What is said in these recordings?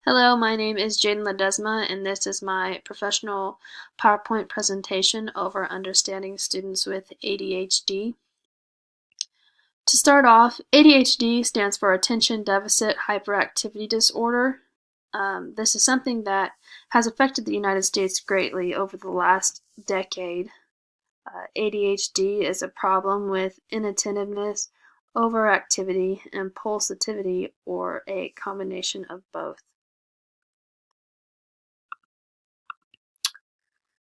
Hello, my name is Jaden Ledesma, and this is my professional PowerPoint presentation over understanding students with ADHD. To start off, ADHD stands for Attention Deficit Hyperactivity Disorder. This is something that has affected the United States greatly over the last decade. ADHD is a problem with inattentiveness, overactivity, impulsivity, or a combination of both.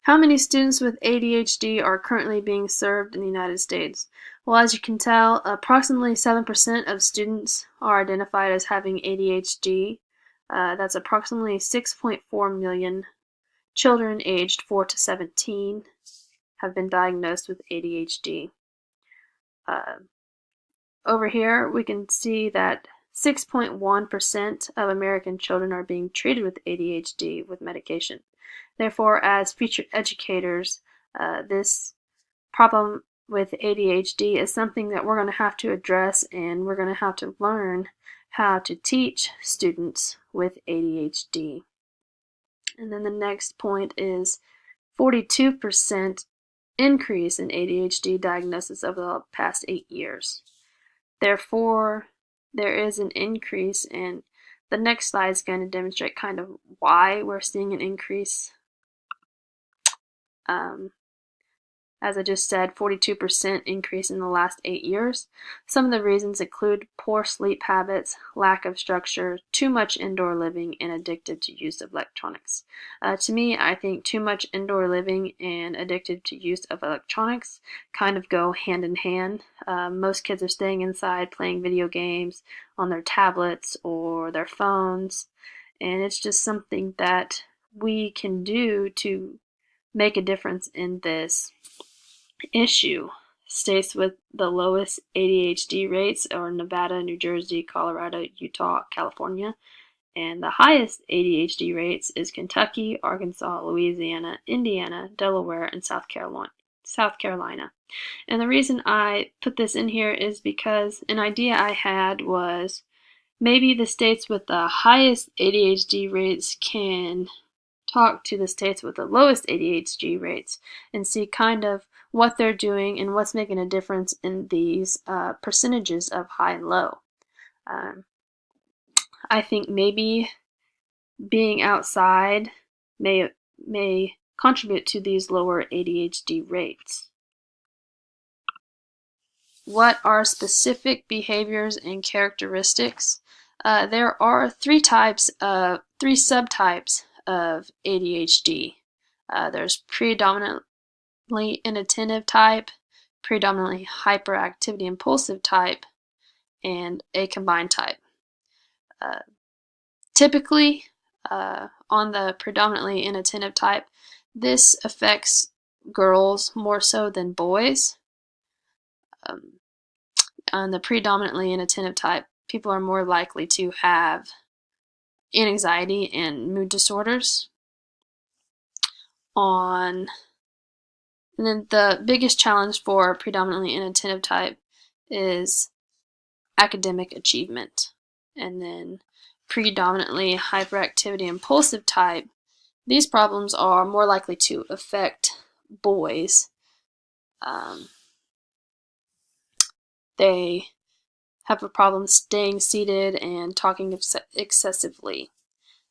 How many students with ADHD are currently being served in the United States? Well, as you can tell, approximately 7% of students are identified as having ADHD. That's approximately 6.4 million children aged 4 to 17 have been diagnosed with ADHD. Uh, Over here, we can see that 6.1% of American children are being treated with ADHD with medication. Therefore, as future educators, this problem with ADHD is something that we're going to have to address, and we're going to have to learn how to teach students with ADHD. And then the next point is 42% increase in ADHD diagnosis over the past 8 years. Therefore, there is an increase, and the next slide is going to demonstrate kind of why we're seeing an increase. As I just said, 42% increase in the last 8 years. Some of the reasons include poor sleep habits, lack of structure, too much indoor living, and addicted to use of electronics. To me, I think too much indoor living and addicted to use of electronics kind of go hand in hand. Most kids are staying inside playing video games on their tablets or their phones, and it's just something that we can do to make a difference in this issue. States with the lowest ADHD rates are Nevada, New Jersey, Colorado, Utah, California, and the highest ADHD rates is Kentucky, Arkansas, Louisiana, Indiana, Delaware, and South Carolina. And the reason I put this in here is because an idea I had was maybe the states with the highest ADHD rates can talk to the states with the lowest ADHD rates and see kind of what they're doing and what's making a difference in these percentages of high and low. Um, I think maybe being outside may contribute to these lower ADHD rates. What are specific behaviors and characteristics? There are three subtypes of ADHD. There's predominantly inattentive type, predominantly hyperactivity impulsive type, and a combined type. Typically, on the predominantly inattentive type, this affects girls more so than boys. On the predominantly inattentive type, people are more likely to have anxiety and mood disorders. And then the biggest challenge for predominantly inattentive type is academic achievement. And then predominantly hyperactivity impulsive type, these problems are more likely to affect boys. They have a problem staying seated and talking excessively.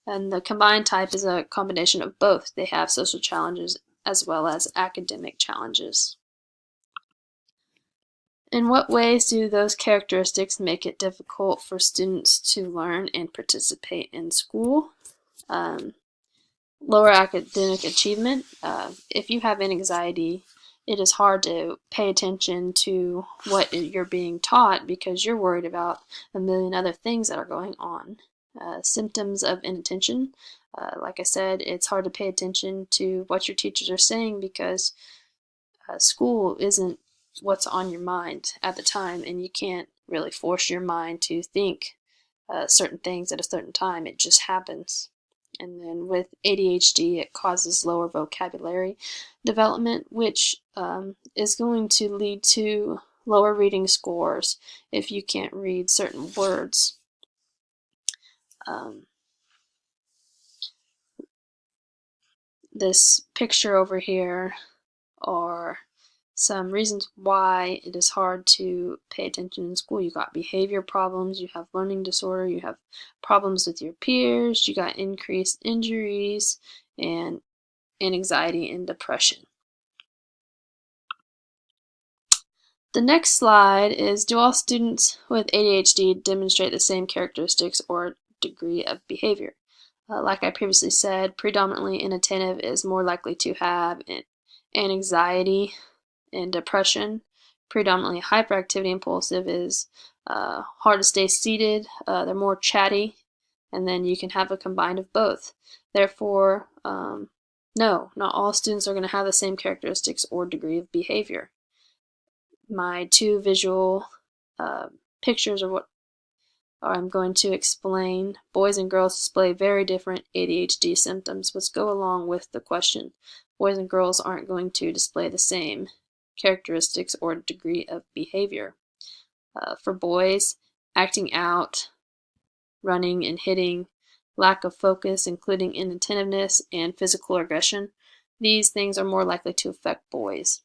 And the combined type is a combination of both. They have social challenges as well as academic challenges. In what ways do those characteristics make it difficult for students to learn and participate in school? Lower academic achievement. If you have anxiety, it is hard to pay attention to what you're being taught because you're worried about a million other things that are going on. Symptoms of inattention. Like I said, it's hard to pay attention to what your teachers are saying because school isn't what's on your mind at the time, and you can't really force your mind to think certain things at a certain time. It just happens. And then with ADHD, it causes lower vocabulary development, which is going to lead to lower reading scores if you can't read certain words. this picture over here are some reasons why it is hard to pay attention in school. You got behavior problems, you have learning disorder, you have problems with your peers, you got increased injuries, and anxiety and depression. The next slide is, do all students with ADHD demonstrate the same characteristics or degree of behavior? Like I previously said, predominantly inattentive is more likely to have anxiety and depression. Predominantly hyperactivity impulsive is hard to stay seated, they're more chatty, and then you can have a combined of both. Therefore, no, not all students are going to have the same characteristics or degree of behavior. My two visual pictures are what I'm going to explain. Boys and girls display very different ADHD symptoms, which go along with the question. Boys and girls aren't going to display the same characteristics or degree of behavior. For boys, acting out, running and hitting, lack of focus, including inattentiveness and physical aggression, these things are more likely to affect boys.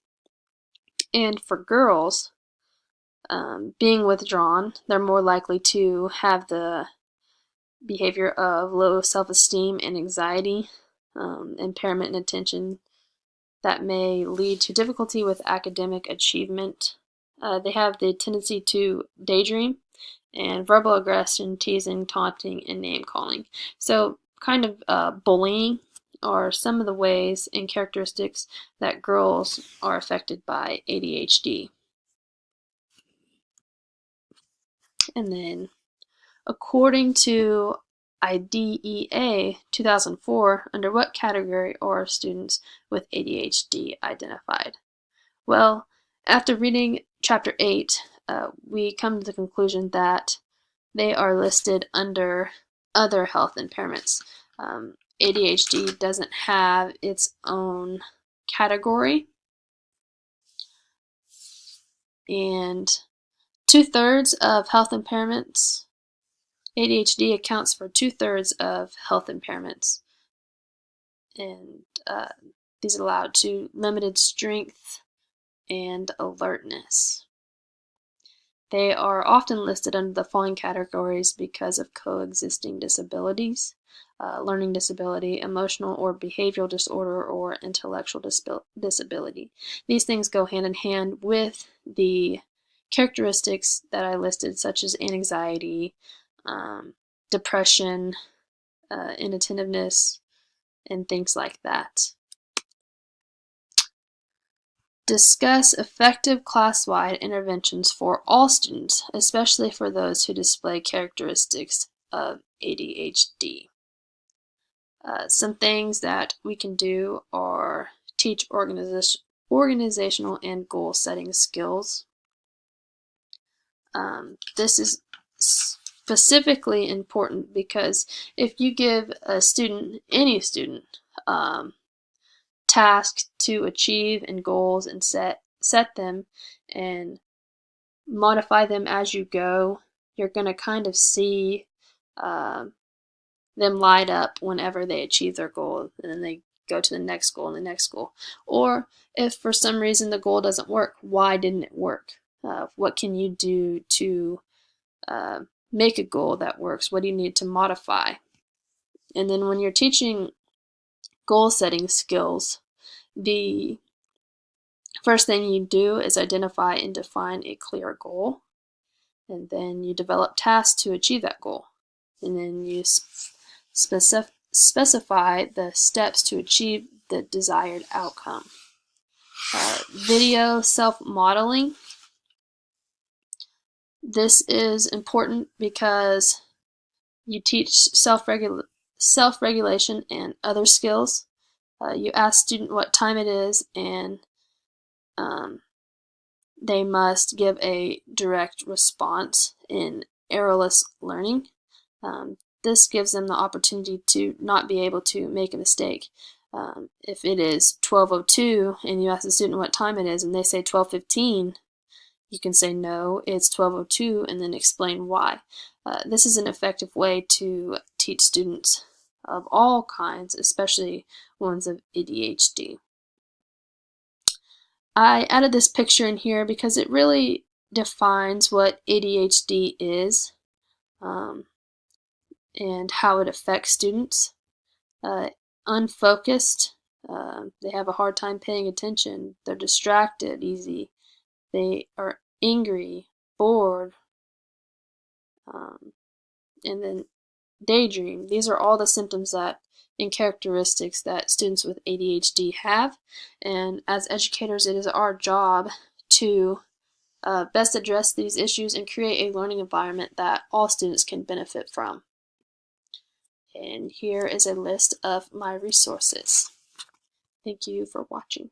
And for girls, being withdrawn, they're more likely to have the behavior of low self-esteem and anxiety, impairment in attention that may lead to difficulty with academic achievement. They have the tendency to daydream, and verbal aggression, teasing, taunting, and name-calling. So kind of bullying are some of the ways and characteristics that girls are affected by ADHD. And then, according to IDEA 2004, under what category are students with ADHD identified? Well, after reading Chapter 8, we come to the conclusion that they are listed under other health impairments. ADHD doesn't have its own category, and 2/3 of health impairments, ADHD accounts for 2/3 of health impairments, and these allowed to limited strength and alertness. They are often listed under the following categories because of coexisting disabilities: learning disability, emotional or behavioral disorder, or intellectual disability. These things go hand in hand with the characteristics that I listed, such as anxiety, depression, inattentiveness, and things like that. Discuss effective class-wide interventions for all students, especially for those who display characteristics of ADHD. Some things that we can do are teach organizational and goal-setting skills. This is specifically important because if you give a student, any student, tasks to achieve and goals and set them and modify them as you go, you're going to kind of see them light up whenever they achieve their goal, and then they go to the next goal and the next goal. Or if for some reason the goal doesn't work, why didn't it work? What can you do to make a goal that works? What do you need to modify? And then when you're teaching goal setting skills, the first thing you do is identify and define a clear goal, and then you develop tasks to achieve that goal, and then you specify the steps to achieve the desired outcome. Video self-modeling. This is important because you teach self-regulation and other skills. You ask student what time it is, and they must give a direct response in errorless learning. This gives them the opportunity to not be able to make a mistake. If it is 12:02 and you ask the student what time it is and they say 12:15, you can say no, it's 12:02, and then explain why. This is an effective way to teach students of all kinds, especially ones of ADHD. I added this picture in here because it really defines what ADHD is and how it affects students. Unfocused, they have a hard time paying attention, they're distracted easy, they are angry, bored, and then daydream. These are all the symptoms and characteristics that students with ADHD have, and as educators it is our job to best address these issues and create a learning environment that all students can benefit from. And here is a list of my resources. Thank you for watching.